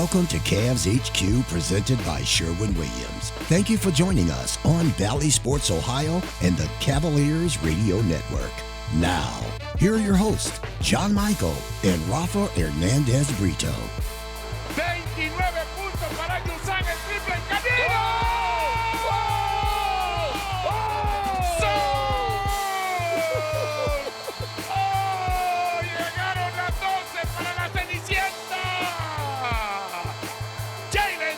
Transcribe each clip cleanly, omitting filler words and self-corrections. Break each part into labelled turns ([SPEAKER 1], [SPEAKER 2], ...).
[SPEAKER 1] Welcome to CavsHQ, presented by Sherwin-Williams. Thank you for joining us on Bally Sports Ohio and the Cavaliers Radio Network. Now, here are your hosts, John Michael and Rafa Hernandez-Brito.
[SPEAKER 2] 29 puntos para Jensen, el triple en camino. Llegaron las 12 para la Cenicienta. Jensen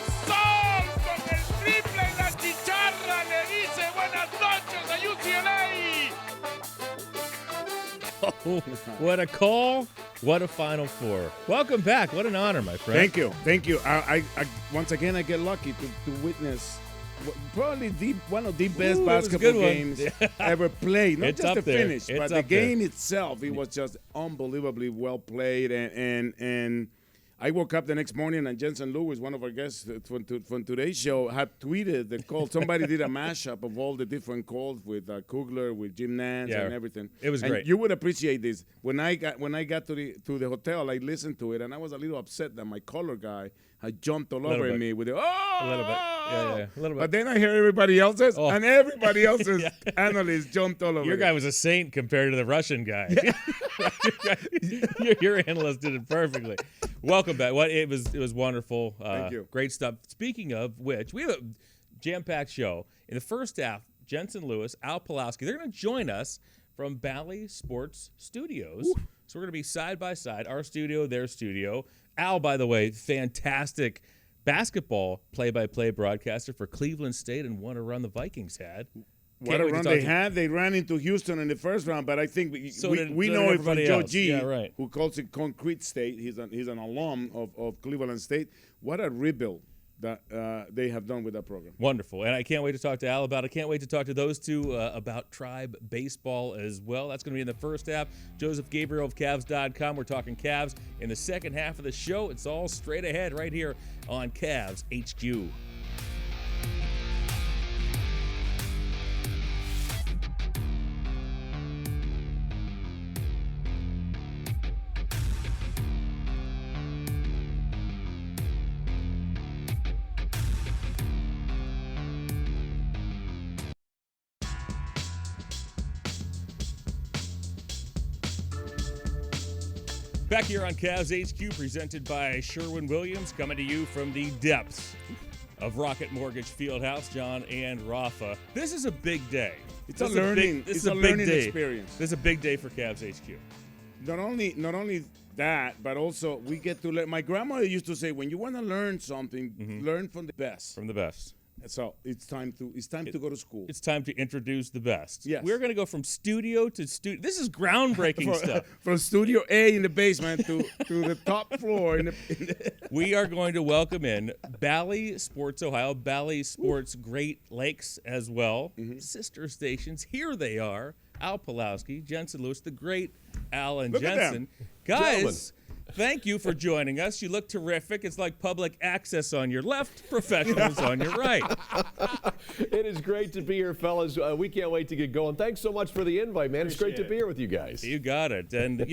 [SPEAKER 2] con el triple en la chicharra le dice buenas noches a UCLA.
[SPEAKER 3] Oh, what a call. What a Final Four. Welcome back. What an honor, my friend.
[SPEAKER 4] Thank you. I once again, I get lucky to witness probably one of the best basketball games ever played. Not
[SPEAKER 3] It's
[SPEAKER 4] just the
[SPEAKER 3] up there.
[SPEAKER 4] finish,
[SPEAKER 3] It's
[SPEAKER 4] but the
[SPEAKER 3] up there.
[SPEAKER 4] game itself. It was just unbelievably well played. And I woke up the next morning and Jensen Lewis, one of our guests from today's show, had tweeted the call. Somebody did a mashup of all the different calls with Kugler, with Jim Nance, and everything.
[SPEAKER 3] It was
[SPEAKER 4] and
[SPEAKER 3] great.
[SPEAKER 4] You would appreciate this. When I got to the hotel, I listened to it, and I was a little upset that my color guy had jumped all over me with the
[SPEAKER 3] A little bit. Yeah, a little bit.
[SPEAKER 4] But then I hear everybody else's, and everybody else's analysts jumped all over.
[SPEAKER 3] Your guy was a saint compared to the Russian guy. Your analyst did it perfectly. Welcome back. It was wonderful.
[SPEAKER 4] Thank you.
[SPEAKER 3] Great stuff. Speaking of which, we have a jam-packed show. In the first half, Jensen Lewis, Al Pawlowski, they're going to join us from Bally Sports Studios. Ooh. So we're going to be side by side, our studio, their studio. Al, by the way, fantastic basketball play-by-play broadcaster for Cleveland State and what a run the Vikings had.
[SPEAKER 4] What a run they had. They ran into Houston in the first round, but I think we know it from Joe G, who calls it Concrete State. He's an alum of Cleveland State. What a rebuild that they have done with that program.
[SPEAKER 3] Wonderful. And I can't wait to talk to Al about it. I can't wait to talk to those two about Tribe Baseball as well. That's going to be in the first half. Joseph Gabriel of Cavs.com. We're talking Cavs in the second half of the show. It's all straight ahead right here on CavsHQ. Back here on CavsHQ, presented by Sherwin-Williams, coming to you from the depths of Rocket Mortgage Fieldhouse, John and Rafa. This is a big day.
[SPEAKER 4] It's a learning experience.
[SPEAKER 3] This is a big day for CavsHQ.
[SPEAKER 4] Not only that, but also we get to learn. My grandmother used to say, when you want to learn something, learn from the best.
[SPEAKER 3] From the best.
[SPEAKER 4] So it's time to go to school.
[SPEAKER 3] It's time to introduce the best.
[SPEAKER 4] Yes.
[SPEAKER 3] We're going to go from studio to studio. This is groundbreaking stuff.
[SPEAKER 4] From Studio A in the basement to the top floor.
[SPEAKER 3] We are going to welcome in Bally Sports Ohio, Bally Sports Great Lakes as well. Sister stations. Here they are. Al Pawlowski, Jensen Lewis, the great Al and
[SPEAKER 4] Look
[SPEAKER 3] Jensen. Guys, thank you for joining us. You look terrific. It's like public access on your left, professionals on your right.
[SPEAKER 5] It is great to be here, fellas. We can't wait to get going. Thanks so much for the invite, man. It's great to be here with you guys.
[SPEAKER 3] You got it. And,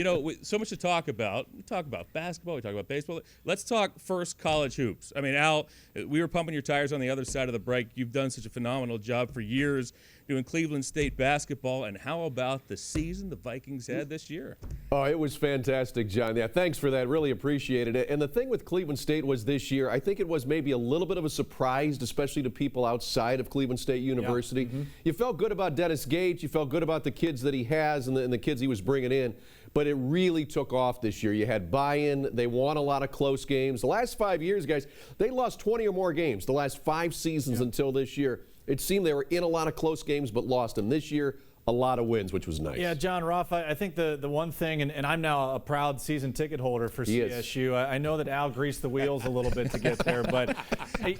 [SPEAKER 3] so much to talk about. We talk about basketball. We talk about baseball. Let's talk first college hoops. I mean, Al, we were pumping your tires on the other side of the break. You've done such a phenomenal job for years doing Cleveland State basketball. And how about the season the Vikings had this year?
[SPEAKER 5] Oh, it was fantastic, John. Yeah, thanks for that. Really appreciated it. And the thing with Cleveland State was this year, I think it was maybe a little bit of a surprise, especially to people outside of Cleveland State University. Yeah. You felt good about Dennis Gates. You felt good about the kids that he has and the kids he was bringing in. But it really took off this year. You had buy-in. They won a lot of close games. The last 5 years, guys, they lost 20 or more games the last 5 seasons until this year. It seemed they were in a lot of close games but lost them. This year, a lot of wins, which was nice.
[SPEAKER 6] Yeah, John, Rafa, I think the one thing, and I'm now a proud season ticket holder for CSU. I know that Al greased the wheels a little bit to get there, but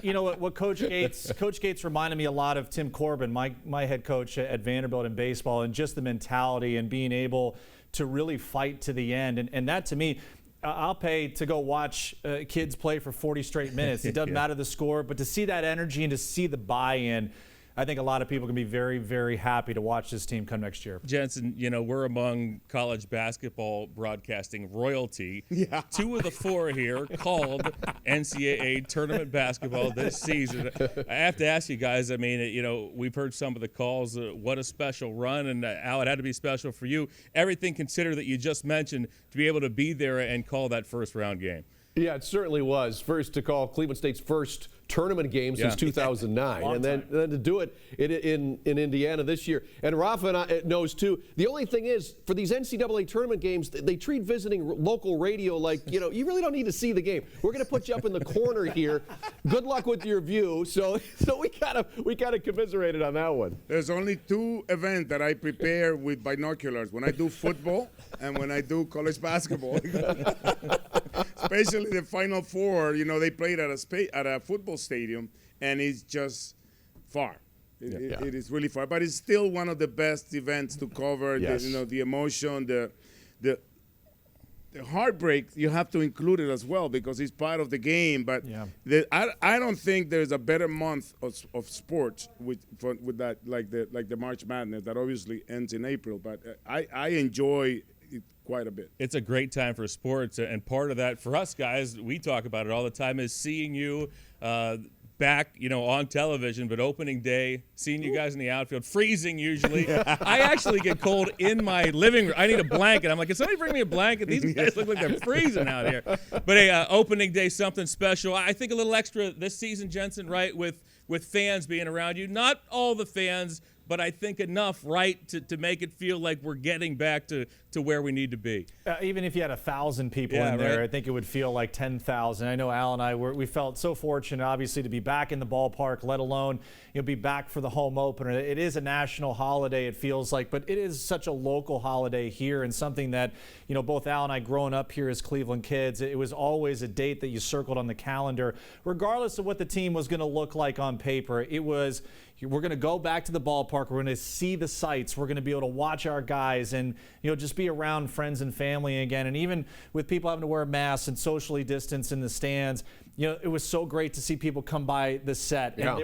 [SPEAKER 6] you know what Coach Gates reminded me a lot of Tim Corbin, my head coach at Vanderbilt in baseball, and just the mentality and being able to really fight to the end. And that, to me, I'll pay to go watch kids play for 40 straight minutes. It doesn't matter the score, but to see that energy and to see the buy-in, I think a lot of people can be very, very happy to watch this team come next year.
[SPEAKER 3] Jensen, we're among college basketball broadcasting royalty.
[SPEAKER 4] Yeah.
[SPEAKER 3] 2 of the 4 here called NCAA tournament basketball this season. I have to ask you guys, I mean, we've heard some of the calls. What a special run, and Al, it had to be special for you. Everything considered that you just mentioned, to be able to be there and call that first-round game.
[SPEAKER 5] Yeah, it certainly was. First to call Cleveland State's first tournament game since 2009, and then to do it in Indiana this year. And Rafa knows too. The only thing is, for these NCAA tournament games, they treat visiting local radio like, you really don't need to see the game. We're going to put you up in the corner here. Good luck with your view. So we kind of commiserated on that one.
[SPEAKER 4] There's only 2 events that I prepare with binoculars: when I do football and when I do college basketball. Especially the Final Four, they played at a football stadium, and it's just far. It is really far, but it's still one of the best events to cover.
[SPEAKER 5] Yes.
[SPEAKER 4] The emotion, the heartbreak. You have to include it as well because it's part of the game. But I don't think there's a better month of sports with that like the March Madness that obviously ends in April. But I enjoy it quite a bit.
[SPEAKER 3] It's a great time for sports, and part of that for us guys, we talk about it all the time, is seeing you back, on television, but opening day, seeing you guys in the outfield, freezing usually. I actually get cold in my living room. I need a blanket. I'm like, can somebody bring me a blanket? These guys look like they're freezing out here. But hey, opening day, something special. I think a little extra this season, Jensen, right, with fans being around you. Not all the fans, but I think enough, right, to make it feel like we're getting back to where we need to be.
[SPEAKER 6] Even if you had 1,000 people in there, right? I think it would feel like 10,000. I know Al and I we felt so fortunate, obviously, to be back in the ballpark, let alone be back for the home opener. It is a national holiday, it feels like, but it is such a local holiday here, and something that both Al and I, growing up here as Cleveland kids, it was always a date that you circled on the calendar, regardless of what the team was going to look like on paper. It was, we're going to go back to the ballpark. We're going to see the sights. We're going to be able to watch our guys and just be around friends and family again. And even with people having to wear masks and socially distance in the stands, it was so great to see people come by the set. And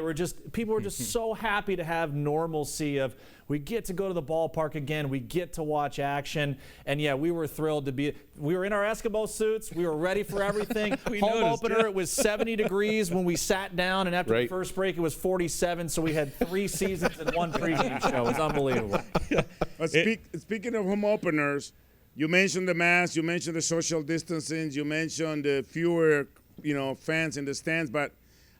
[SPEAKER 6] people were just so happy to have normalcy of, we get to go to the ballpark again. We get to watch action. And we were thrilled to be. We were in our Eskimo suits. We were ready for everything. Home opener, it was 70 degrees when we sat down. And after the first break, it was 47. So we had 3 seasons in one pregame show. It was unbelievable.
[SPEAKER 4] Speaking of home openers, you mentioned the mask. You mentioned the social distancing. You mentioned the fewer fans in the stands. But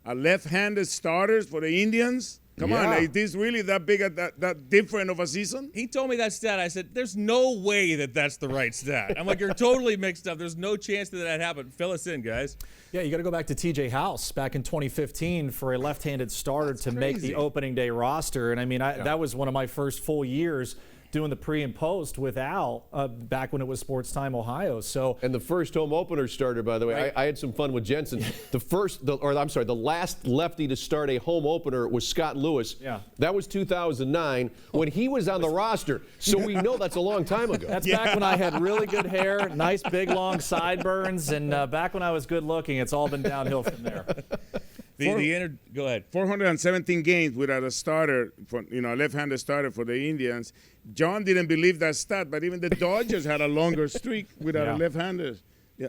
[SPEAKER 4] a left-handed starters for the Indians? Come on, is this really that big, that different of a season?
[SPEAKER 3] He told me that stat. I said, there's no way that's the right stat. I'm like, you're totally mixed up. There's no chance that happened. Fill us in, guys.
[SPEAKER 6] Yeah, you got to go back to TJ House back in 2015 for a left-handed starter to make the opening day roster. And I mean, that was one of my first full years doing the pre and post with Al back when it was Sports Time Ohio.
[SPEAKER 5] And the first home opener starter, by the way, I had some fun with Jensen. The last lefty to start a home opener was Scott Lewis.
[SPEAKER 6] Yeah.
[SPEAKER 5] That was 2009 when he was on the roster. So we know that's a long time ago.
[SPEAKER 6] That's back when I had really good hair, nice big long sideburns, and back when I was good looking. It's all been downhill from there.
[SPEAKER 3] Go ahead.
[SPEAKER 4] 417 games without a starter, a left-handed starter for the Indians. John didn't believe that stat, but even the Dodgers had a longer streak without a left-hander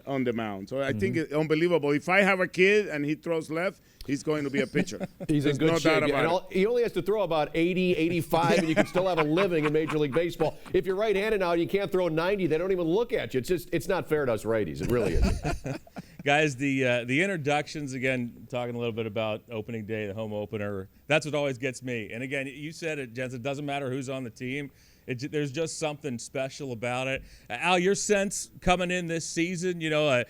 [SPEAKER 4] on the mound. So I think it's unbelievable. If I have a kid and he throws left, he's going to be a pitcher.
[SPEAKER 5] He's in good shape. He only has to throw about 80, 85, and you can still have a living in Major League Baseball. If you're right-handed now and you can't throw 90, they don't even look at you. It's not fair to us righties. It really isn't.
[SPEAKER 3] Guys, the introductions, again, talking a little bit about opening day, the home opener, that's what always gets me. And again, you said it, Jensen, it doesn't matter who's on the team. There's just something special about it. Al, your sense coming in this season, a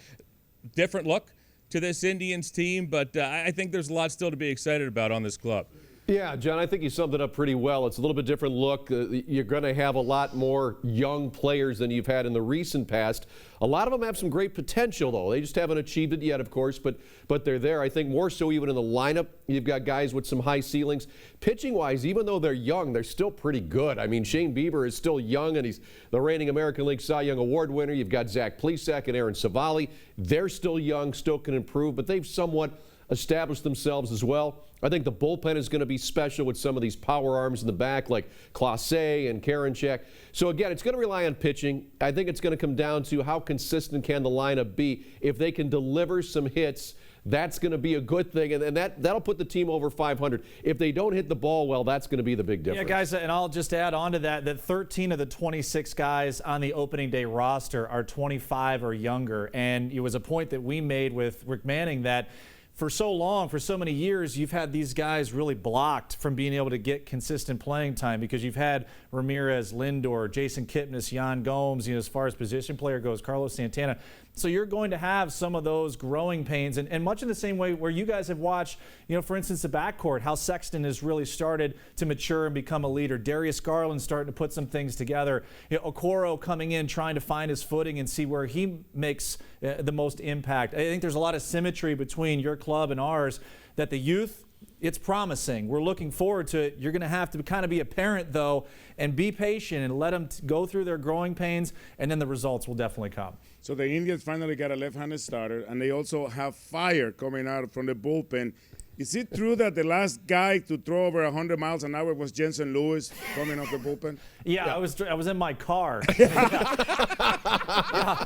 [SPEAKER 3] different look to this Indians team, but I think there's a lot still to be excited about on this club.
[SPEAKER 5] Yeah, John, I think you summed it up pretty well. It's a little bit different look. You're going to have a lot more young players than you've had in the recent past. A lot of them have some great potential, though. They just haven't achieved it yet, of course, but they're there. I think more so even in the lineup, you've got guys with some high ceilings. Pitching-wise, even though they're young, they're still pretty good. I mean, Shane Bieber is still young, and he's the reigning American League Cy Young Award winner. You've got Zach Plesac and Aaron Savali. They're still young, still can improve, but they've somewhat established themselves as well. I think the bullpen is going to be special with some of these power arms in the back like Clase and Karinchak. So again, it's going to rely on pitching. I think it's going to come down to how consistent can the lineup be. If they can deliver some hits, that's going to be a good thing, and that'll put the team over 500. If they don't hit the ball well, that's going to be the big difference.
[SPEAKER 6] Yeah, guys, and I'll just add on to that 13 of the 26 guys on the opening day roster are 25 or younger, and it was a point that we made with Rick Manning that for so long, for so many years, you've had these guys really blocked from being able to get consistent playing time because you've had Ramirez, Lindor, Jason Kipnis, Yan Gomes, as far as position player goes, Carlos Santana. So you're going to have some of those growing pains, and much in the same way where you guys have watched, for instance, the backcourt, how Sexton has really started to mature and become a leader. Darius Garland starting to put some things together. Okoro coming in, trying to find his footing and see where he makes the most impact. I think there's a lot of symmetry between your club and ours that the youth, it's promising. We're looking forward to it. You're going to have to kind of be a parent, though, and be patient and let them go through their growing pains, and then the results will definitely come.
[SPEAKER 4] So the Indians finally got a left-handed starter, and they also have fire coming out from the bullpen. Is it true that the last guy to throw over 100 miles an hour was Jensen Lewis coming off the bullpen?
[SPEAKER 6] Yeah. I was in my car. Yeah.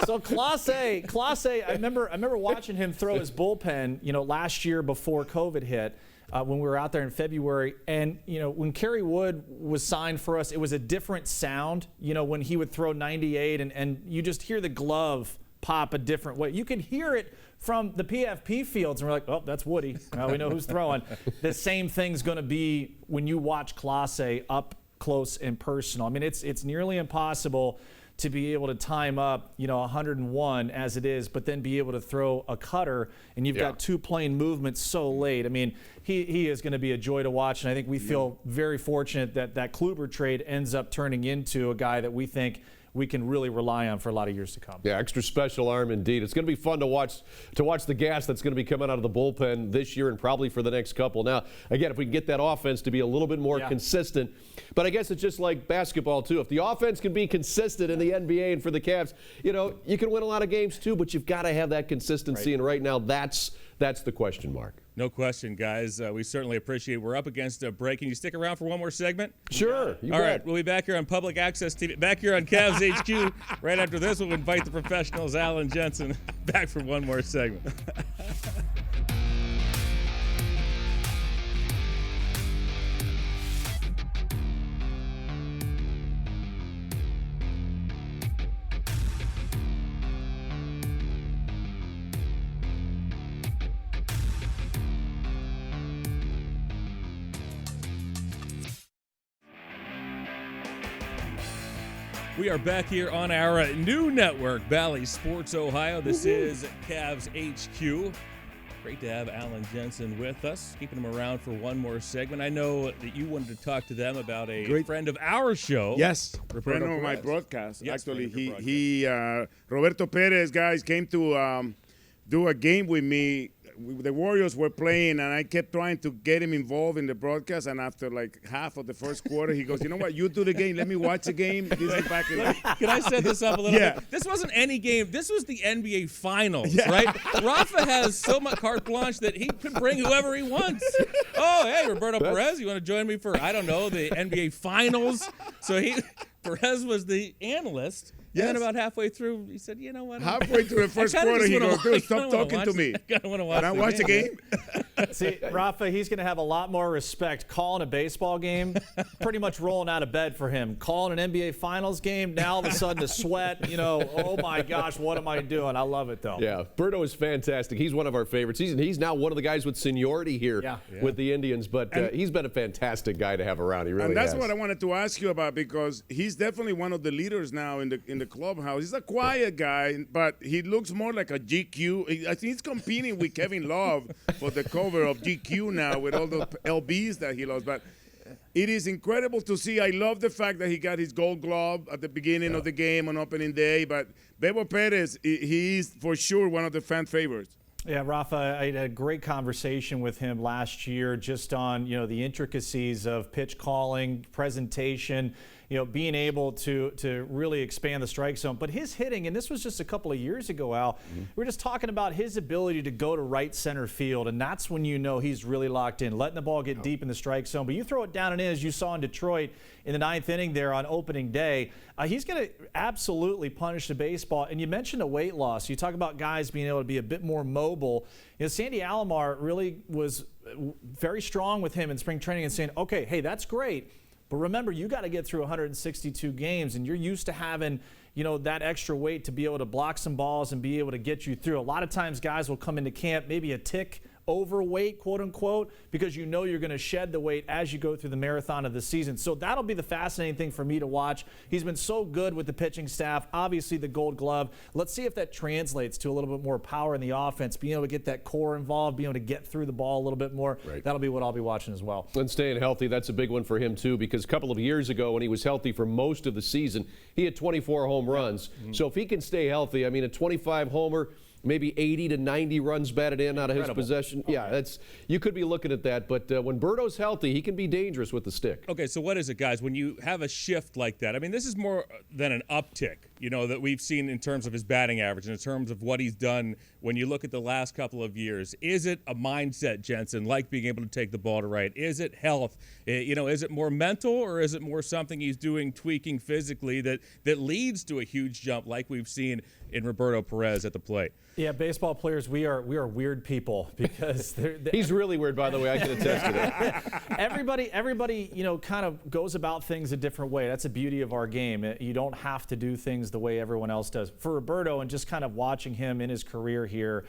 [SPEAKER 6] So Clase, I remember watching him throw his bullpen, last year before COVID hit. When we were out there in February. And, when Kerry Wood was signed for us, it was a different sound, when he would throw 98 and you just hear the glove pop a different way. You could hear it from the PFP fields, and we're like, oh, that's Woody. Now we know who's throwing. The same thing's going to be when you watch Clase up close and personal. I mean, it's nearly impossible to be able to time up, 101 as it is, but then be able to throw a cutter, and you've got two plane movements so late. I mean, he is going to be a joy to watch, and I think we feel very fortunate that Kluber trade ends up turning into a guy that we think we can really rely on for a lot of years to come.
[SPEAKER 5] Yeah, extra special arm indeed. It's going to be fun to watch the gas that's going to be coming out of the bullpen this year and probably for the next couple. Now, again, if we can get that offense to be a little bit more consistent, but I guess it's just like basketball too. If the offense can be consistent in the NBA and for the Cavs, you can win a lot of games too, but you've got to have that consistency. Right. And right now, that's the question mark.
[SPEAKER 3] No question, guys. We certainly appreciate it. We're up against a break. Can you stick around for one more segment?
[SPEAKER 5] Sure.
[SPEAKER 3] All right. We'll be back here on Public Access TV, back here on CavsHQ. Right after this, we'll invite the professionals, Al and Jensen, back for one more segment. We are back here on our new network, Bally Sports Ohio. This is CavsHQ. Great to have Alan Jensen with us, keeping him around for one more segment. I know that you wanted to talk to them about a friend of our show.
[SPEAKER 4] Yes,
[SPEAKER 3] Roberto
[SPEAKER 4] friend of
[SPEAKER 3] Perez.
[SPEAKER 4] my broadcast.
[SPEAKER 3] Yes,
[SPEAKER 4] actually, he Roberto Perez, guys, came to do a game with me. The Warriors were playing, and I kept trying to get him involved in the broadcast. And after like half of the first quarter, he goes, "You know what? You do the game. Let me watch the game." This is back in
[SPEAKER 3] Can I set this up a little bit? This wasn't any game. This was the NBA Finals, right? Rafa has so much carte blanche that he can bring whoever he wants. Oh, hey, Roberto Perez, you want to join me for, I don't know, the NBA Finals? So Perez was the analyst. Yes. And then about halfway through, he said, "You know what?
[SPEAKER 4] Halfway through the first quarter, he goes, dude, stop talking to me.
[SPEAKER 3] I want to watch
[SPEAKER 4] Can I watch the game?"
[SPEAKER 6] See, Rafa, he's going to have a lot more respect calling a baseball game, pretty much rolling out of bed for him. Calling an NBA Finals game, now all of a sudden the sweat, oh my gosh, what am I doing? I love it, though.
[SPEAKER 5] Yeah, Berto is fantastic. He's one of our favorites. He's now one of the guys with seniority here with the Indians, but he's been a fantastic guy to have around. He really has.
[SPEAKER 4] And that's what I wanted to ask you about, because he's definitely one of the leaders now in the clubhouse. He's a quiet guy, but he looks more like a GQ. I think he's competing with Kevin Love for the cover of GQ now with all the LBs that he loves. But it is incredible to see. I love the fact that he got his gold glove at the beginning of the game on opening day. But Bebo Perez, he's for sure one of the fan favorites.
[SPEAKER 6] Yeah, Rafa, I had a great conversation with him last year just on, the intricacies of pitch calling, presentation, being able to really expand the strike zone. But his hitting, and this was just a couple of years ago, Al, we were just talking about his ability to go to right center field, and that's when he's really locked in, letting the ball get deep in the strike zone. But you throw it down and in, as you saw in Detroit in the 9th inning there on opening day, he's going to absolutely punish the baseball. And you mentioned a weight loss. You talk about guys being able to be a bit more mobile. Sandy Alomar really was very strong with him in spring training and saying, okay, hey, that's great. But remember, you got to get through 162 games, and you're used to having, that extra weight to be able to block some balls and be able to get you through. A lot of times guys will come into camp maybe a tick overweight, quote unquote, because you're going to shed the weight as you go through the marathon of the season. So that'll be the fascinating thing for me to watch. He's been so good with the pitching staff, obviously the Gold Glove. Let's see if that translates to a little bit more power in the offense, being able to get that core involved, being able to get through the ball a little bit more.
[SPEAKER 5] Right.
[SPEAKER 6] That'll be what I'll be watching as well.
[SPEAKER 5] And staying healthy, that's a big one for him too, because a couple of years ago when he was healthy for most of the season, he had 24 home runs. So if he can stay healthy, a 25 homer, maybe 80 to 90 runs batted in out of his possession. Yeah, you could be looking at that. But when Berto's healthy, he can be dangerous with the stick.
[SPEAKER 3] Okay, so what is it, guys? When you have a shift like that, this is more than an uptick, that we've seen in terms of his batting average and in terms of what he's done when you look at the last couple of years. Is it a mindset, Jensen, like being able to take the ball to right? Is it health? Is it more mental, or is it more something he's doing, tweaking physically that leads to a huge jump like we've seen in Roberto Perez at the plate?
[SPEAKER 6] Yeah, baseball players, we are weird people because
[SPEAKER 5] he's really weird, by the way. I can attest to that.
[SPEAKER 6] Everybody, kind of goes about things a different way. That's the beauty of our game. You don't have to do things the way everyone else does. For Roberto, and just kind of watching him in his career here,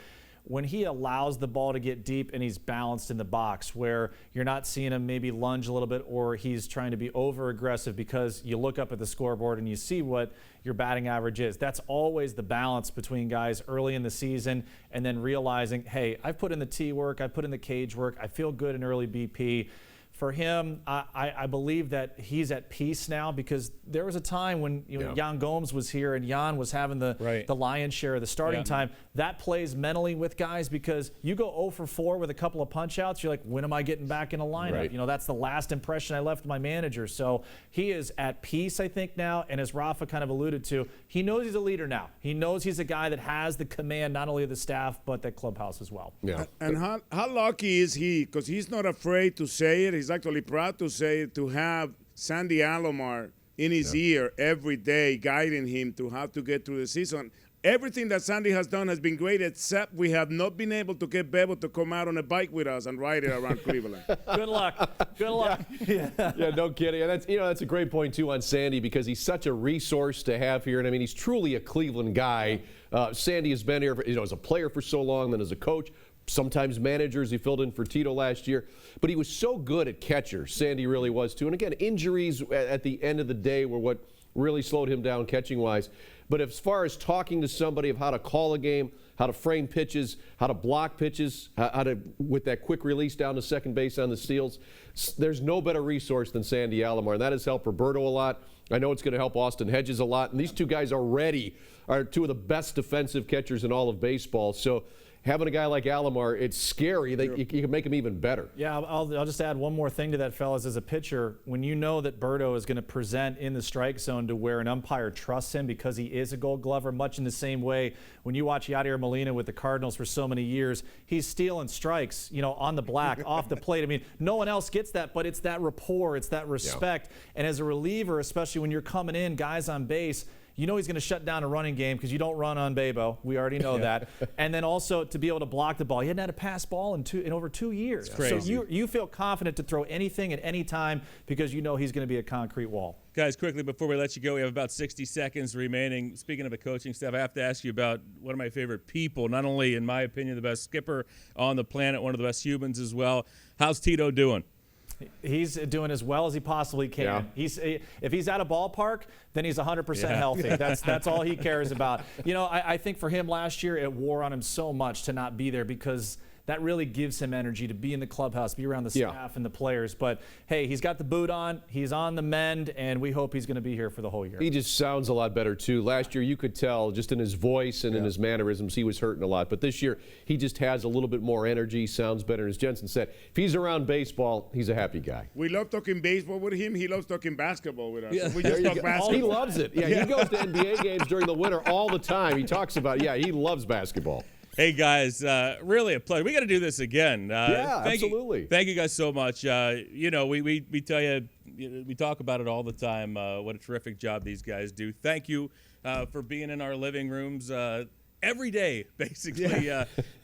[SPEAKER 6] when he allows the ball to get deep and he's balanced in the box, where you're not seeing him maybe lunge a little bit or he's trying to be over aggressive because you look up at the scoreboard and you see what your batting average is. That's always the balance between guys early in the season and then realizing, hey, I've put in the tee work, I've put in the cage work, I feel good in early BP. For him, I believe that he's at peace now, because there was a time when Yan Gomes was here and Yan was having the lion's share of the starting time. That plays mentally with guys, because you go 0 for 4 with a couple of punch outs, you're like, when am I getting back in a lineup?
[SPEAKER 5] Right.
[SPEAKER 6] That's the last impression I left my manager. So he is at peace, I think, now. And as Rafa kind of alluded to, he knows he's a leader now. He knows he's a guy that has the command not only of the staff but the clubhouse as well.
[SPEAKER 5] Yeah.
[SPEAKER 4] And how lucky is he? Because he's not afraid to say it. He's actually proud to say it, to have Sandy Alomar in his ear every day, guiding him to how to get through the season. Everything that Sandy has done has been great, except we have not been able to get Bebo to come out on a bike with us and ride it around Cleveland.
[SPEAKER 6] Good luck. Good luck.
[SPEAKER 5] Yeah, no kidding. And that's a great point too on Sandy, because he's such a resource to have here. And he's truly a Cleveland guy. Sandy has been here as a player for so long, then as a coach. Sometimes managers. He filled in for Tito last year. But he was so good at catcher. Sandy really was too. And again, injuries at the end of the day were what really slowed him down catching-wise. But as far as talking to somebody of how to call a game, how to frame pitches, how to block pitches, how to, with that quick release down to second base on the steals, there's no better resource than Sandy Alomar. And that has helped Roberto a lot. I know it's going to help Austin Hedges a lot. And these two guys already are two of the best defensive catchers in all of baseball. So having a guy like Alomar, it's scary. You can make him even better.
[SPEAKER 6] Yeah, I'll just add one more thing to that, fellas. As a pitcher, when you know that Berto is going to present in the strike zone to where an umpire trusts him because he is a Gold Glover, much in the same way when you watch Yadier Molina with the Cardinals for so many years, he's stealing strikes, on the black, off the plate. No one else gets that, but it's that rapport, it's that respect. Yeah. And as a reliever, especially when you're coming in, guys on base, he's going to shut down a running game because you don't run on Bebo. We already know that. And then also to be able to block the ball. He hadn't had a pass ball in over 2 years.
[SPEAKER 3] It's crazy.
[SPEAKER 6] So you feel confident to throw anything at any time because you know he's going to be a concrete wall.
[SPEAKER 3] Guys, quickly before we let you go, we have about 60 seconds remaining. Speaking of a coaching staff, I have to ask you about one of my favorite people, not only, in my opinion, the best skipper on the planet, one of the best humans as well. How's Tito doing?
[SPEAKER 6] He's doing as well as he possibly can. Yeah. If he's at a ballpark, then he's 100% healthy. That's all he cares about. I think for him last year, it wore on him so much to not be there because that really gives him energy to be in the clubhouse, be around the staff and the players. But, hey, he's got the boot on. He's on the mend, and we hope he's going to be here for the whole year.
[SPEAKER 5] He just sounds a lot better, too. Last year, you could tell just in his voice and in his mannerisms, he was hurting a lot. But this year, he just has a little bit more energy, sounds better. As Jensen said, if he's around baseball, he's a happy guy.
[SPEAKER 4] We love talking baseball with him. He loves talking basketball with us.
[SPEAKER 3] Yeah.
[SPEAKER 4] So we just talk basketball.
[SPEAKER 5] He loves it. Yeah, he goes to NBA games during the winter all the time. He talks about it. Yeah, he loves basketball.
[SPEAKER 3] Hey, guys, really a pleasure. We got to do this again.
[SPEAKER 5] Absolutely.
[SPEAKER 3] Thank you guys so much. We tell you, we talk about it all the time, what a terrific job these guys do. Thank you for being in our living rooms every day, basically,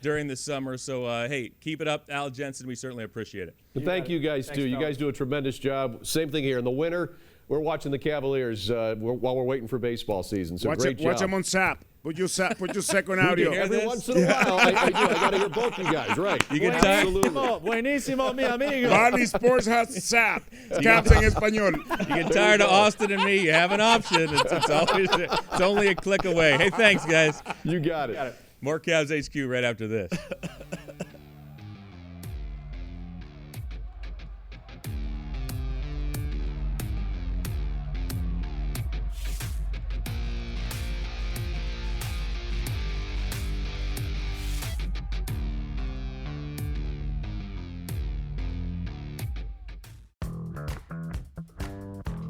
[SPEAKER 3] during the summer. So, hey, keep it up, Al, Jensen. We certainly appreciate it.
[SPEAKER 5] Well, thank you guys, too. You guys do a tremendous job. Same thing here. In the winter, we're watching the Cavaliers while we're waiting for baseball season. So great job.
[SPEAKER 4] Watch them on SAP. Put your second audio.
[SPEAKER 5] Every once in a while, I do. I got to hear both you guys, right?
[SPEAKER 3] You get tired.
[SPEAKER 6] Buenísimo, mi amigo.
[SPEAKER 4] Bally Sports has SAP. Caps en español.
[SPEAKER 3] You get tired of Austin and me, you have an option. It's only a click away. Hey, thanks, guys.
[SPEAKER 5] You got it.
[SPEAKER 3] More Cavs HQ right after this.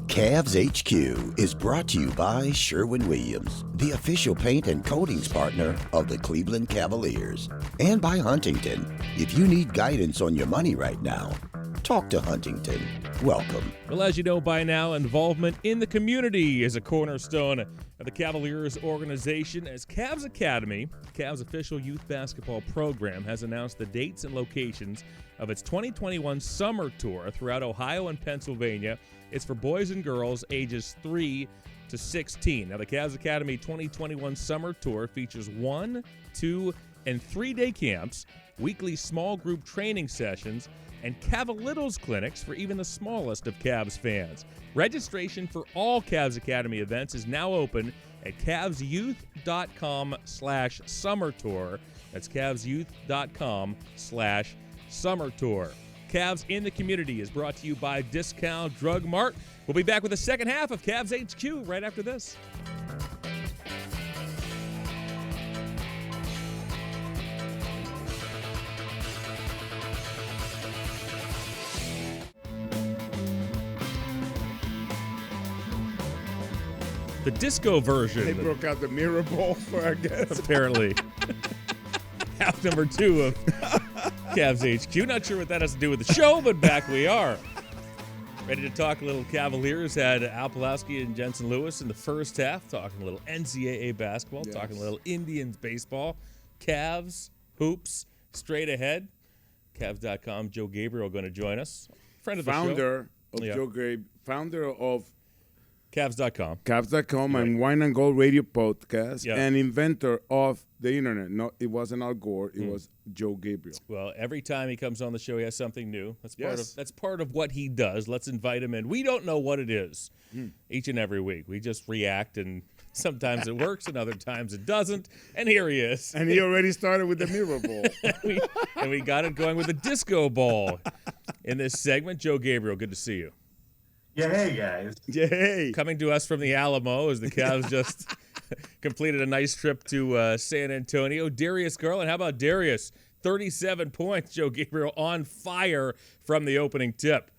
[SPEAKER 1] Cavs HQ is brought to you by Sherwin-Williams, the official paint and coatings partner of the Cleveland Cavaliers. And by Huntington. If you need guidance on your money right now, talk to Huntington. Welcome.
[SPEAKER 3] Well, as you know by now, involvement in the community is a cornerstone of the Cavaliers organization, as Cavs Academy, Cavs official youth basketball program, has announced the dates and locations of its 2021 summer tour throughout Ohio and Pennsylvania. It's for boys and girls ages 3 to 16. Now, the Cavs Academy 2021 summer tour features 1, 2, and 3-day camps, weekly small group training sessions, and Cavalitos clinics for even the smallest of Cavs fans. Registration for all Cavs Academy events is now open at cavsyouth.com/summer tour. That's cavsyouth.com/summer tour. Cavs in the Community is brought to you by Discount Drug Mart. We'll be back with the second half of Cavs HQ right after this. The disco version.
[SPEAKER 4] They broke out the mirror ball for our guests.
[SPEAKER 3] Apparently. Half number 2 of Cavs HQ. Not sure what that has to do with the show, but back we are. Ready to talk a little Cavaliers. Had Al Pawlowski and Jensen Lewis in the first half, talking a little NCAA basketball, talking a little Indians baseball, Cavs, hoops, straight ahead. Cavs.com, Joe Gabriel going to join us. Friend of the show.
[SPEAKER 4] Founder of
[SPEAKER 3] Cavs.com.
[SPEAKER 4] Cavs.com and Wine and Gold Radio Podcast and inventor of the internet. No, it wasn't Al Gore. It was Joe Gabriel.
[SPEAKER 3] Well, every time he comes on the show, he has something new. That's part of what he does. Let's invite him in. We don't know what it is each and every week. We just react, and sometimes it works, and other times it doesn't. And here he is.
[SPEAKER 4] And he already started with the mirror ball.
[SPEAKER 3] and we got it going with a disco ball in this segment. Joe Gabriel, good to see you.
[SPEAKER 7] Yeah, hey, guys.
[SPEAKER 4] Yay.
[SPEAKER 3] Coming to us from the Alamo as the Cavs just completed a nice trip to San Antonio. Darius Garland, how about Darius? 37 points. Joe Gabriel on fire from the opening tip.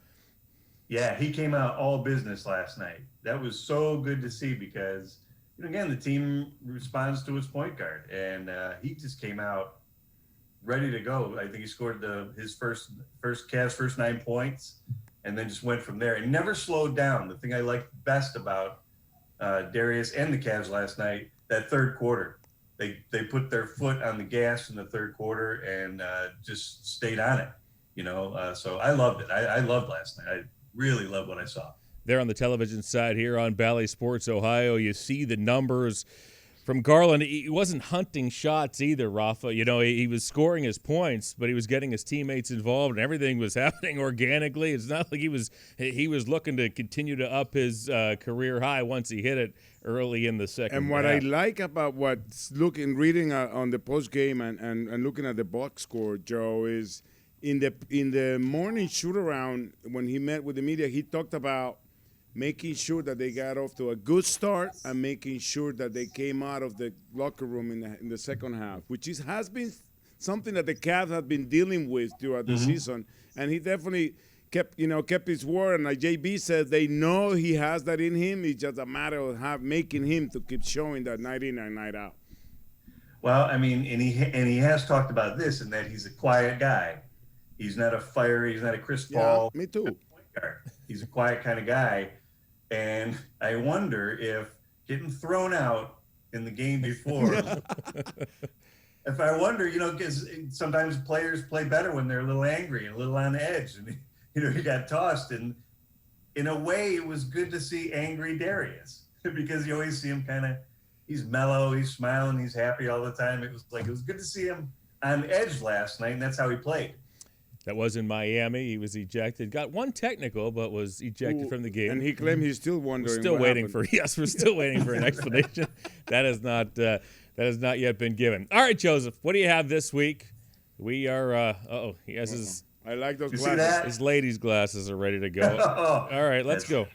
[SPEAKER 7] Yeah, he came out all business last night. That was so good to see because, again, the team responds to its point guard, and he just came out ready to go. I think he scored his first Cavs' first 9 points. And then just went from there and never slowed down. The thing I liked best about Darius and the Cavs last night, that third quarter, they put their foot on the gas in the third quarter and just stayed on it, So I loved it. I loved last night. I really loved what I saw.
[SPEAKER 3] There on the television side here on Bally Sports Ohio, you see the numbers from Garland. He wasn't hunting shots either, Rafa. You know, he was scoring his points, but he was getting his teammates involved, and everything was happening organically. It's not like he was looking to continue to up his career high once he hit it early in the second
[SPEAKER 4] And what
[SPEAKER 3] half.
[SPEAKER 4] I like about reading on the post game and looking at the box score, Joe, is in the morning shoot around when he met with the media, he talked about making sure that they got off to a good start and making sure that they came out of the locker room in the second half, which has been something that the Cavs have been dealing with throughout the season. And he definitely kept his word. And like JB said, they know he has that in him. It's just a matter of making him to keep showing that night in and night out.
[SPEAKER 7] Well, I mean, and he has talked about this, and that he's a quiet guy. He's not a fiery. He's not a Chris Paul.
[SPEAKER 4] Me too.
[SPEAKER 7] Point guard. He's a quiet kind of guy. And I wonder if getting thrown out in the game before, if I wonder, because sometimes players play better when they're a little angry and a little on edge. And, he got tossed. And in a way, it was good to see angry Darius because you always see him he's mellow, he's smiling, he's happy all the time. It was good to see him on edge last night, and that's how he played.
[SPEAKER 3] That was in Miami. He was ejected. Got one technical, but was ejected from the game.
[SPEAKER 4] And he claimed he's still wondering.
[SPEAKER 3] We're still waiting for an explanation. That has not yet been given. All right, Joseph, what do you have this week? We are. He has his.
[SPEAKER 4] I like those
[SPEAKER 7] glasses.
[SPEAKER 4] See that?
[SPEAKER 3] His ladies' glasses are ready to go. All right, let's go.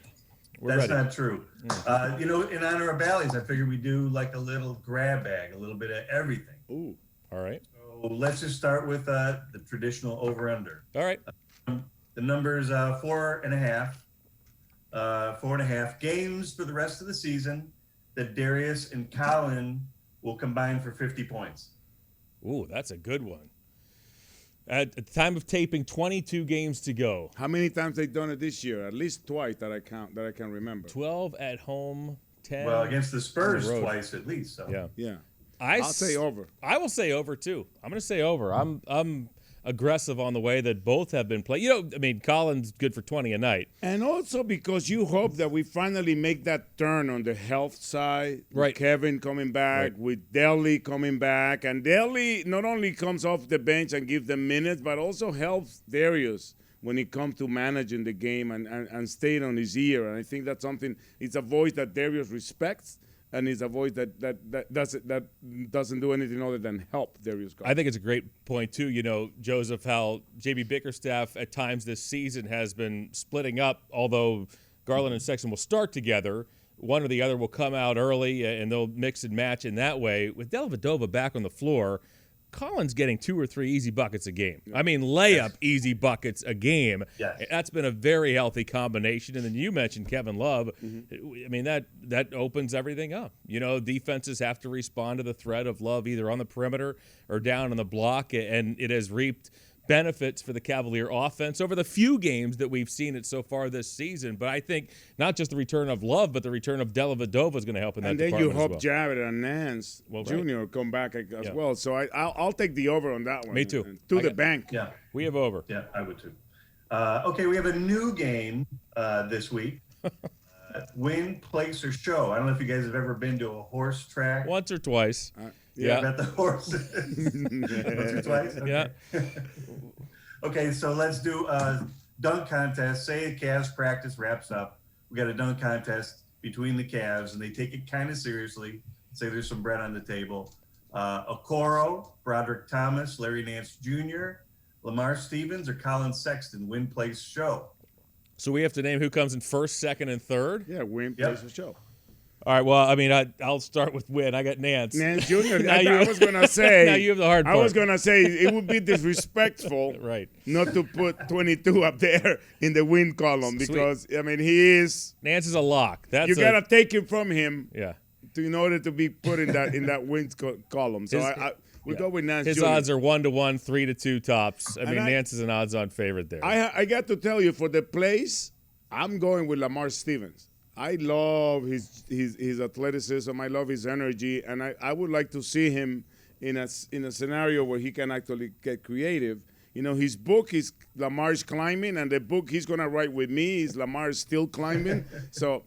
[SPEAKER 7] That's not true. In honor of Bally's, I figured we'd do like a little grab bag, a little bit of everything.
[SPEAKER 4] Ooh.
[SPEAKER 3] All right.
[SPEAKER 7] So let's just start with the traditional over-under.
[SPEAKER 3] All right.
[SPEAKER 7] The number's 4.5. 4.5 games for the rest of the season that Darius and Colin will combine for 50 points.
[SPEAKER 3] Ooh, that's a good one. At the time of taping, 22 games to go.
[SPEAKER 4] How many times they've done it this year? At least twice that I can remember.
[SPEAKER 3] 12 at home, 10.
[SPEAKER 7] Well, against the Spurs twice at least. So.
[SPEAKER 4] Yeah.
[SPEAKER 3] I'll
[SPEAKER 4] say over.
[SPEAKER 3] I will say over too. I'm going to say over. I'm aggressive on the way that both have been played. Colin's good for 20 a night.
[SPEAKER 4] And also because you hope that we finally make that turn on the health side.
[SPEAKER 3] Right.
[SPEAKER 4] With Kevin coming back, with Dally coming back. And Dally not only comes off the bench and gives them minutes, but also helps Darius when it comes to managing the game and staying on his ear. And I think that's something, it's a voice that Darius respects. And it's a voice that doesn't do anything other than help Darius Garland.
[SPEAKER 3] I think it's a great point, too, Joseph, how J.B. Bickerstaff at times this season has been splitting up, although Garland and Sexton will start together. One or the other will come out early, and they'll mix and match in that way. With Dellavedova back on the floor, Colin's getting 2 or 3 easy buckets a game. Layup easy buckets a game.
[SPEAKER 7] Yes.
[SPEAKER 3] That's been a very healthy combination. And then you mentioned Kevin Love. That opens everything up. Defenses have to respond to the threat of Love either on the perimeter or down on the block, and it has reaped benefits for the Cavalier offense over the few games that we've seen it so far this season. But I think not just the return of Love, but the return of Dellavedova is going to help in that
[SPEAKER 4] department. And then you hope
[SPEAKER 3] well.
[SPEAKER 4] Jared and Nance Jr. come back as well. So I'll take the over on that one.
[SPEAKER 3] Me too.
[SPEAKER 4] To the bank.
[SPEAKER 7] Yeah.
[SPEAKER 3] We have over.
[SPEAKER 7] Yeah, I would too. Okay, we have a new game this week. Win, place, or show. I don't know if you guys have ever been to a horse track.
[SPEAKER 3] Once or twice.
[SPEAKER 7] Yeah. About the horses. Once or twice? Okay.
[SPEAKER 3] Yeah.
[SPEAKER 7] Okay, so let's do a dunk contest. Say the Cavs practice wraps up. We got a dunk contest between the Cavs, and they take it kind of seriously. Say there's some bread on the table. Okoro, Broderick Thomas, Larry Nance Jr., Lamar Stevens, or Colin Sexton, win, place, show.
[SPEAKER 3] So we have to name who comes in first, second, and third?
[SPEAKER 4] Yeah, win, place, or show.
[SPEAKER 3] All right, well, I'll start with win. I got Nance.
[SPEAKER 4] Nance Jr. I was going to say.
[SPEAKER 3] Now you have the hard part.
[SPEAKER 4] I was going to say it would be disrespectful
[SPEAKER 3] right.
[SPEAKER 4] not to put 22 up there in the win column because, he is.
[SPEAKER 3] Nance is a lock. You
[SPEAKER 4] got to take it from him
[SPEAKER 3] in
[SPEAKER 4] order to be put in that win column. So we'll go with Nance
[SPEAKER 3] His
[SPEAKER 4] Jr.
[SPEAKER 3] odds are 1-1, 3-2 tops. Nance is an odds-on favorite there.
[SPEAKER 4] I got to tell you, for the place, I'm going with Lamar Stevens. I love his athleticism. I love his energy, and I would like to see him in a scenario where he can actually get creative. His book is Lamar's Climbing, and the book he's going to write with me is Lamar's Still Climbing. So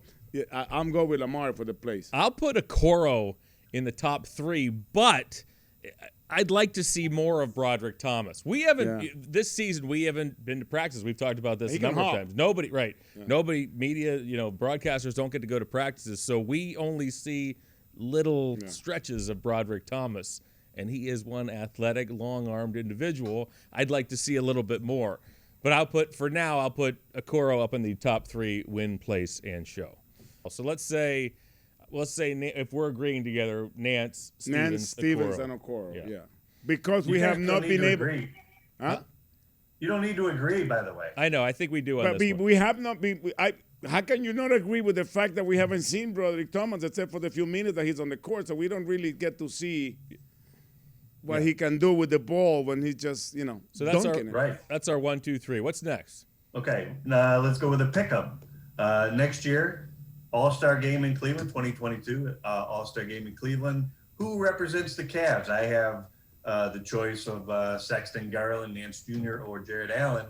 [SPEAKER 4] I'm going with Lamar for the place.
[SPEAKER 3] I'll put Okoro in the top 3, but I'd like to see more of Broderick Thomas. We haven't this season. We haven't been to practice. We've talked about this a number of times. Nobody, Nobody, media, broadcasters don't get to go to practices, so we only see little stretches of Broderick Thomas, and he is one athletic, long-armed individual. I'd like to see a little bit more, but I'll put Okoro up in the top 3 win, place, and show. So let's say if we're agreeing together, Nance, Stevens,
[SPEAKER 4] and Okoro. Yeah. Because we have not been able. Huh?
[SPEAKER 7] You don't need to agree, by the way.
[SPEAKER 3] I know. I think we do.
[SPEAKER 4] But we have not been. How can you not agree with the fact that we haven't seen Broderick Thomas except for the few minutes that he's on the court, so we don't really get to see what he can do with the ball when he's just
[SPEAKER 3] So that's
[SPEAKER 4] dunking it.
[SPEAKER 7] Right.
[SPEAKER 3] That's our 1, 2, 3. What's next?
[SPEAKER 7] Okay, let's go with a pickup. Next year, All-Star Game in Cleveland, 2022, All-Star Game in Cleveland. Who represents the Cavs? I have the choice of Sexton, Garland, Nance Jr., or Jared Allen,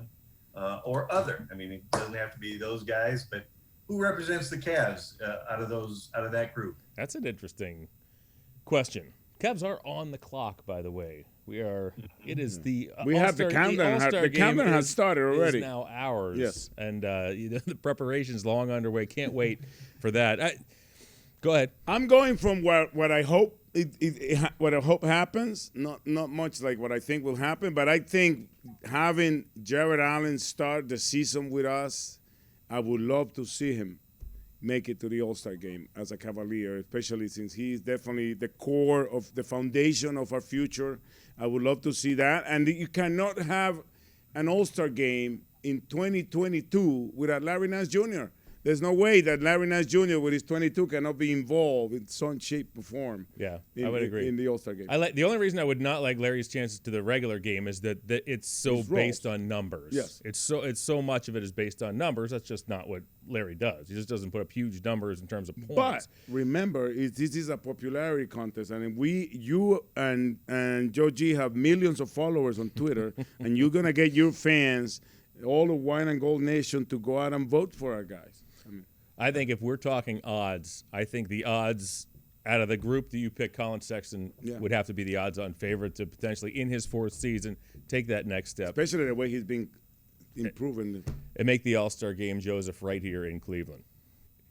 [SPEAKER 7] or other. I mean, it doesn't have to be those guys, but who represents the Cavs out of that group?
[SPEAKER 3] That's an interesting question. Cavs are on the clock, by the way. We are. It is the.
[SPEAKER 4] We have the countdown. The countdown has started already.
[SPEAKER 3] Is now ours.
[SPEAKER 4] Yes.
[SPEAKER 3] And the preparation's long underway. Can't wait for that. Go ahead.
[SPEAKER 4] I'm going from what I hope what I hope happens. Not much like what I think will happen, but I think having Jared Allen start the season with us, I would love to see him make it to the All-Star game as a Cavalier, especially since he's definitely the core of the foundation of our future. I would love to see that. And you cannot have an All-Star game in 2022 without Larry Nance Jr. There's no way that Larry Nance Jr. with his 22 cannot be involved in some shape or form.
[SPEAKER 3] Yeah, I would agree.
[SPEAKER 4] In the All-Star game.
[SPEAKER 3] The only reason I would not like Larry's chances to the regular game is that it's so based on numbers.
[SPEAKER 4] Yes.
[SPEAKER 3] It's so much of it is based on numbers. That's just not what Larry does. He just doesn't put up huge numbers in terms of points.
[SPEAKER 4] But remember, this is a popularity contest, and you and Joe G have millions of followers on Twitter, and you're gonna get your fans, all of Wine and Gold Nation, to go out and vote for our guys.
[SPEAKER 3] I think if we're talking odds, I think the odds out of the group that you pick, Colin Sexton would have to be the odds-on favorite to potentially, in his 4th season, take that next step.
[SPEAKER 4] Especially the way he's been improving.
[SPEAKER 3] And make the All-Star game, Joseph, right here in Cleveland.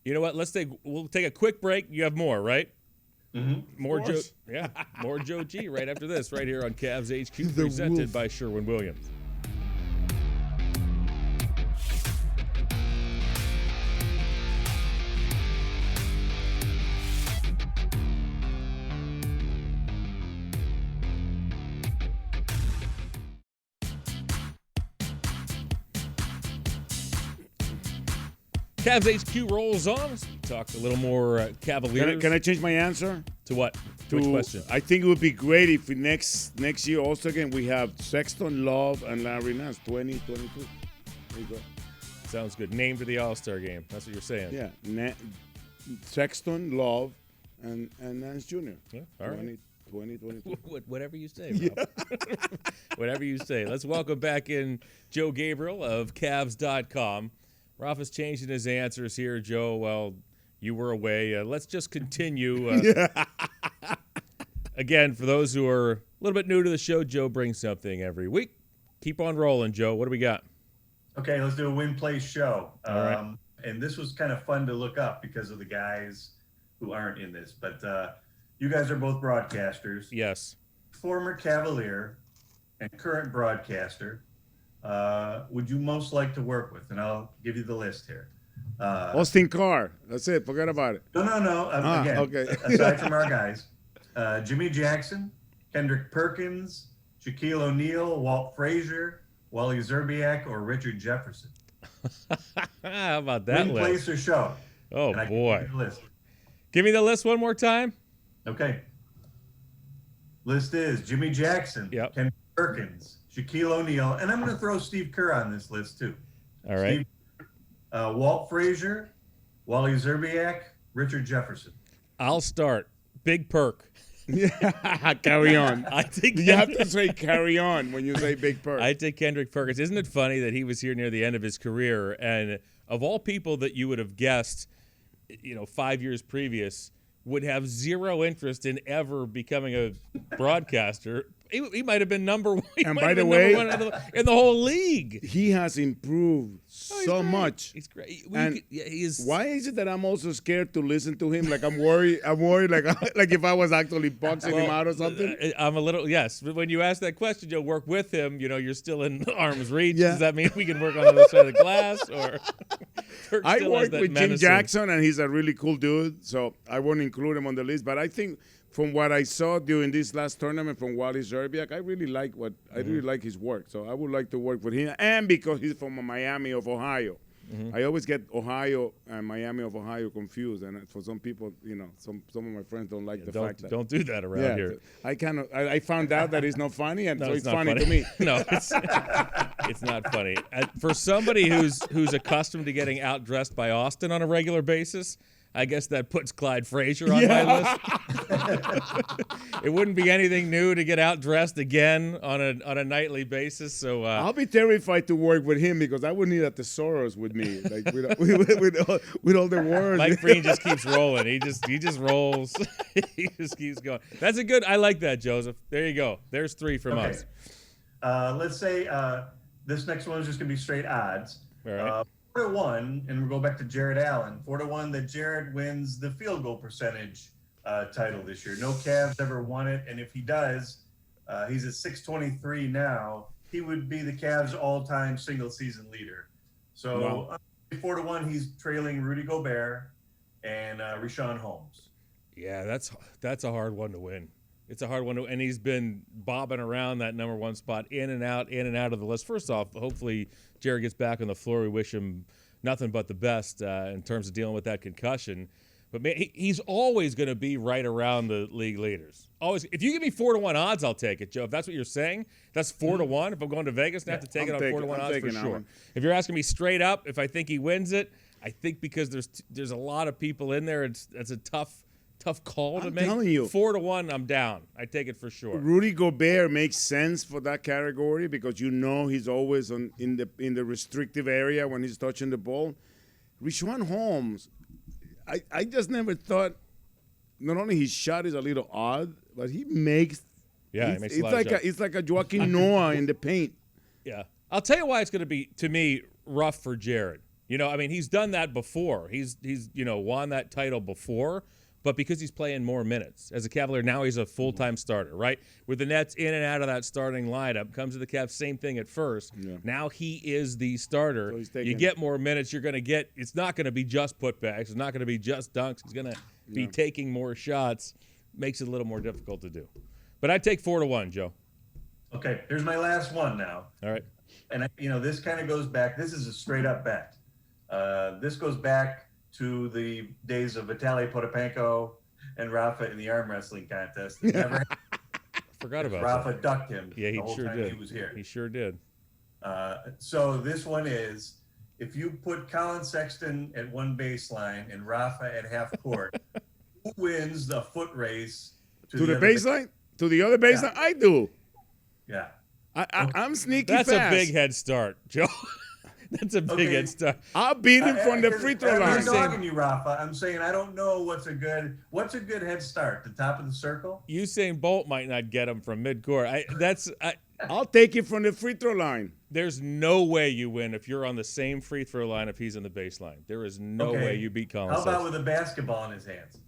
[SPEAKER 3] You know what? We'll take a quick break. You have more, right?
[SPEAKER 7] Mm-hmm.
[SPEAKER 3] More Joe G right after this, right here on CavsHQ, presented by Sherwin-Williams. CavsHQ rolls on. So we talk a little more Cavaliers.
[SPEAKER 4] Can I change my answer?
[SPEAKER 3] To what? Which question?
[SPEAKER 4] I think it would be great if next year also again we have Sexton, Love, and Larry Nance, 2022. There you go.
[SPEAKER 3] Sounds good. Name to the All-Star game. That's what you're saying.
[SPEAKER 4] Yeah. Sexton, Love, and Nance Jr.
[SPEAKER 3] Yeah, all right.
[SPEAKER 4] 2022.
[SPEAKER 3] Whatever you say, Rob. Whatever you say. Let's welcome back in Joe Gabriel of Cavs.com. Rafa's changing his answers here, Joe. Well, you were away. Let's just continue. Again, for those who are a little bit new to the show, Joe brings something every week. Keep on rolling, Joe. What do we got?
[SPEAKER 7] Okay, let's do a win-play show.
[SPEAKER 3] All right.
[SPEAKER 7] And this was kind of fun to look up because of the guys who aren't in this. But you guys are both broadcasters.
[SPEAKER 3] Yes.
[SPEAKER 7] Former Cavalier and current broadcaster. Would you most like to work with? And I'll give you the list here.
[SPEAKER 4] Austin Carr. That's it. Forget about it.
[SPEAKER 7] No. Again,
[SPEAKER 4] okay.
[SPEAKER 7] Aside from our guys, Jimmy Jackson, Kendrick Perkins, Shaquille O'Neal, Walt Frazier, Wally Zerbiak, or Richard Jefferson.
[SPEAKER 3] How about that
[SPEAKER 7] Win,
[SPEAKER 3] list?
[SPEAKER 7] place, or show.
[SPEAKER 3] Oh, boy.
[SPEAKER 7] List.
[SPEAKER 3] Give me the list one more time.
[SPEAKER 7] Okay. List is Jimmy Jackson, Kendrick Perkins, Shaquille O'Neal, and I'm going to throw Steve Kerr on this list too.
[SPEAKER 3] All right.
[SPEAKER 7] Walt Frazier, Wally Zerbiak, Richard Jefferson.
[SPEAKER 3] I'll start. Big Perk.
[SPEAKER 4] Yeah, carry on.
[SPEAKER 3] I think
[SPEAKER 4] you have to say carry on when you say Big Perk.
[SPEAKER 3] I take Kendrick Perkins. Isn't it funny that he was here near the end of his career, and of all people that you would have guessed, 5 years previous, would have zero interest in ever becoming a broadcaster. He might have been number one.
[SPEAKER 4] And by the way,
[SPEAKER 3] in the whole league,
[SPEAKER 4] he has improved so much.
[SPEAKER 3] He's great.
[SPEAKER 4] And
[SPEAKER 3] He's
[SPEAKER 4] why is it that I'm also scared to listen to him? Like I'm worried. Like if I was actually boxing him out or something.
[SPEAKER 3] I'm a little yes. But when you ask that question, you'll work with him. You're still in arm's reach.
[SPEAKER 4] Yeah.
[SPEAKER 3] Does that mean we can work on the other side of the glass? Or
[SPEAKER 4] I worked with Jim Jackson, and he's a really cool dude. So I won't include him on the list. But I think from what I saw during this last tournament from Wally Szczerbiak, I really like his work. So I would like to work with him, and because he's from Miami of Ohio. I always get Ohio and Miami of Ohio confused, and for some people, some of my friends don't like the fact that.
[SPEAKER 3] Don't do that around here.
[SPEAKER 4] I found out that it's not funny, and so it's funny
[SPEAKER 3] to
[SPEAKER 4] me.
[SPEAKER 3] No, it's not funny. For somebody who's accustomed to getting outdressed by Austin on a regular basis, I guess that puts Clyde Frazier on my list. It wouldn't be anything new to get outdressed again on a nightly basis. So
[SPEAKER 4] I'll be terrified to work with him because I would need a thesaurus with me, like with all the words.
[SPEAKER 3] Mike Breen just keeps rolling. He just rolls. He just keeps going. That's a good. I like that, Joseph. There you go. There's 3 from us.
[SPEAKER 7] Let's say this next one is just gonna be straight odds.
[SPEAKER 3] All right.
[SPEAKER 7] 4-1, and we'll go back to Jared Allen. 4-1 that Jared wins the field goal percentage title this year. No Cavs ever won it, and if he does, he's at 623 now. He would be the Cavs' all-time single-season leader. So 4-1, he's trailing Rudy Gobert and Richaun Holmes.
[SPEAKER 3] Yeah, that's a hard one to win. It's a hard one, and he's been bobbing around that number 1 spot, in and out of the list. First off, hopefully Jared gets back on the floor. We wish him nothing but the best in terms of dealing with that concussion. But man, he's always going to be right around the league leaders. Always. If you give me 4-1 odds, I'll take it, Joe. If that's what you're saying, that's 4-1. If I'm going to Vegas and have to take it on 4-1 odds for sure. If you're asking me straight up, if I think he wins it, I think because there's a lot of people in there, it's a tough call to make.
[SPEAKER 4] I'm telling you,
[SPEAKER 3] 4-1, I'm down. I take it for sure.
[SPEAKER 4] Rudy Gobert makes sense for that category because he's always in the restrictive area when he's touching the ball. Richaun Holmes, I just never thought. Not only his shot is a little odd, but he makes.
[SPEAKER 3] Yeah, he makes a lot of shots.
[SPEAKER 4] It's like a Joaquin Noah in the paint.
[SPEAKER 3] Yeah, I'll tell you why it's going to be, to me, rough for Jared. He's done that before. He's won that title before. But because he's playing more minutes as a Cavalier, now he's a full-time starter, right? With the Nets in and out of that starting lineup, comes to the Cavs, same thing at first. Yeah. Now he is the starter. So you get more minutes. You're going to get – it's not going to be just putbacks. It's not going to be just dunks. He's going to be taking more shots. Makes it a little more difficult to do. But I'd take 4-1, Joe.
[SPEAKER 7] Okay, here's my last one now.
[SPEAKER 3] All right.
[SPEAKER 7] And, this kind of goes back – this is a straight-up bet. This goes back – to the days of Vitaly Potapenko and Rafa in the arm wrestling contest. Never
[SPEAKER 3] forgot about
[SPEAKER 7] Rafa
[SPEAKER 3] that.
[SPEAKER 7] Ducked him.
[SPEAKER 3] Yeah, he sure did.
[SPEAKER 7] He was here.
[SPEAKER 3] He sure did.
[SPEAKER 7] So this one is, if you put Colin Sexton at one baseline and Rafa at half court, who wins the foot race
[SPEAKER 4] to the baseline? To the other baseline? Yeah. I do.
[SPEAKER 7] Yeah.
[SPEAKER 4] I'm sneaky
[SPEAKER 3] fast.
[SPEAKER 4] That's
[SPEAKER 3] a big head start, Joe. That's a big head start.
[SPEAKER 4] I'll beat him from the free throw line.
[SPEAKER 7] I'm dogging you, Rafa. I'm saying I don't know what's a good head start. The top of the circle.
[SPEAKER 3] Usain Bolt might not get him from midcourt.
[SPEAKER 4] I'll take it from the free throw line.
[SPEAKER 3] There's no way you win if you're on the same free throw line if he's in the baseline. There is no way you beat Colin.
[SPEAKER 7] How about with a basketball in his hands?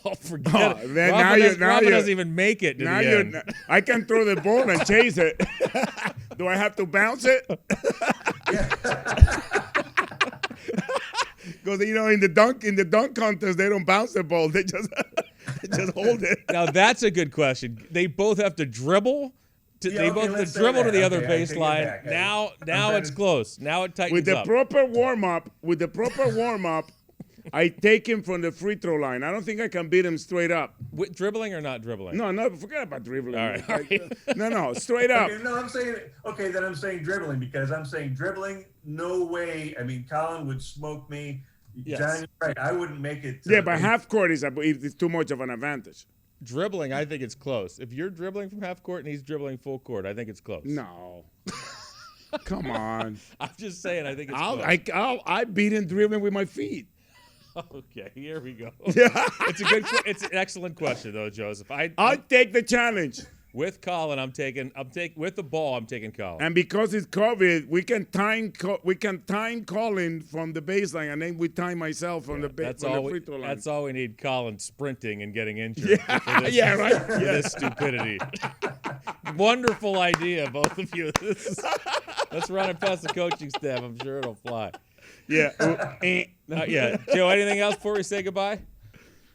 [SPEAKER 3] Oh, forget it.
[SPEAKER 7] Rafa
[SPEAKER 3] doesn't even make it to the end.
[SPEAKER 4] I can throw the ball and chase it. Do I have to bounce it? Because in the dunk contest they don't bounce the ball; they just hold it.
[SPEAKER 3] Now that's a good question. They both have to dribble. They both have to dribble to the other baseline. Now it's close. Now it tightens
[SPEAKER 4] up. With the proper warm up, I take him from the free throw line. I don't think I can beat him straight up.
[SPEAKER 3] With dribbling or not dribbling?
[SPEAKER 4] No, forget about dribbling.
[SPEAKER 3] All right.
[SPEAKER 4] No, straight up.
[SPEAKER 7] Okay, I'm saying dribbling because I'm saying dribbling, no way. I mean, Colin would smoke me.
[SPEAKER 3] Yes.
[SPEAKER 7] John, you're right. I wouldn't make it.
[SPEAKER 4] But half court is too much of an advantage.
[SPEAKER 3] Dribbling, I think it's close. If you're dribbling from half court and he's dribbling full court, I think it's close.
[SPEAKER 4] No. Come on.
[SPEAKER 3] I'm just saying, I think it's close.
[SPEAKER 4] I beat him dribbling with my feet.
[SPEAKER 3] Okay, here we go. It's an excellent question though, Joseph.
[SPEAKER 4] I'll take the challenge.
[SPEAKER 3] With Colin, with the ball, I'm taking Colin.
[SPEAKER 4] And because it's COVID, we can time Colin from the baseline, and then we time myself from the free throw line.
[SPEAKER 3] That's all we need. Colin sprinting and getting injured.
[SPEAKER 4] Right.
[SPEAKER 3] For this stupidity. Wonderful idea, both of you. Let's run it past the coaching staff. I'm sure it'll fly.
[SPEAKER 4] Yeah.
[SPEAKER 3] Joe, anything else before we say goodbye?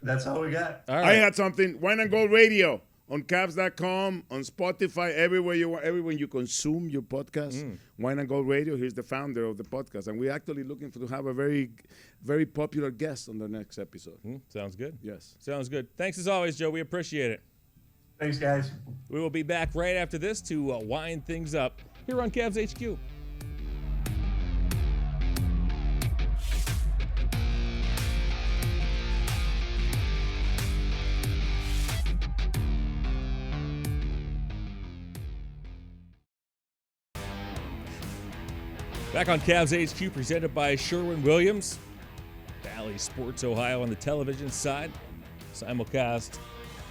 [SPEAKER 7] That's all we got.
[SPEAKER 3] All right.
[SPEAKER 4] I had something. Wine and Gold Radio on Cavs.com, on Spotify, everywhere you consume your podcast. Wine and Gold Radio. Here's the founder of the podcast, and we're actually looking to have a very, very popular guest on the next episode.
[SPEAKER 3] Sounds good.
[SPEAKER 4] Yes.
[SPEAKER 3] Sounds good. Thanks as always, Joe. We appreciate it.
[SPEAKER 7] Thanks, guys.
[SPEAKER 3] We will be back right after this to wind things up here on CavsHQ. Back on CavsHQ, presented by Sherwin-Williams. Bally Sports Ohio on the television side. Simulcast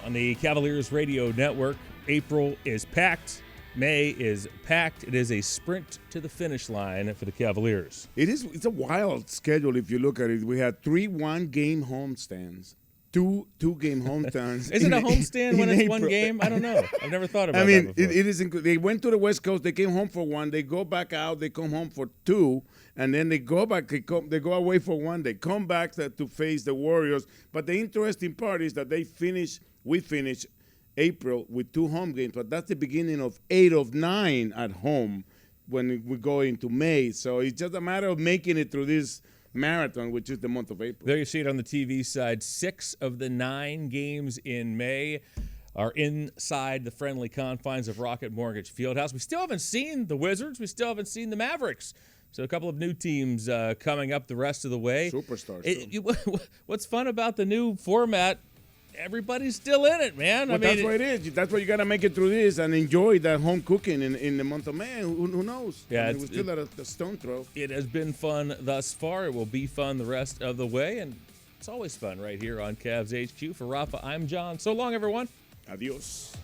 [SPEAKER 3] on the Cavaliers Radio Network. April is packed. May is packed. It is a sprint to the finish line for the Cavaliers.
[SPEAKER 4] It's a wild schedule if you look at it. We had 3 one-game homestands. Two-game homestands.
[SPEAKER 3] Is it a homestand when it's one game? I don't know. I've never thought about that before.
[SPEAKER 4] it is. They went to the West Coast. They came home for 1. They go back out. They come home for 2, and then they go back. They go away for 1. They come back to face the Warriors. But the interesting part is that we finish April with 2 home games. But that's the beginning of 8 of 9 at home when we go into May. So it's just a matter of making it through this marathon, which is the month of April.
[SPEAKER 3] There you see it on the TV side. 6 of the 9 games in May are inside the friendly confines of Rocket Mortgage Fieldhouse. We still haven't seen the Wizards. We still haven't seen the Mavericks. So a couple of new teams coming up the rest of the way.
[SPEAKER 4] Superstars.
[SPEAKER 3] What's fun about the new format, everybody's still in it, man.
[SPEAKER 4] Well, that's what it is. That's why you got to make it through this and enjoy that home cooking in the month of May. Who knows?
[SPEAKER 3] Yeah,
[SPEAKER 4] we're still at a stone throw.
[SPEAKER 3] It has been fun thus far. It will be fun the rest of the way, and it's always fun right here on Cavs HQ. For Rafa, I'm John. So long, everyone.
[SPEAKER 4] Adios.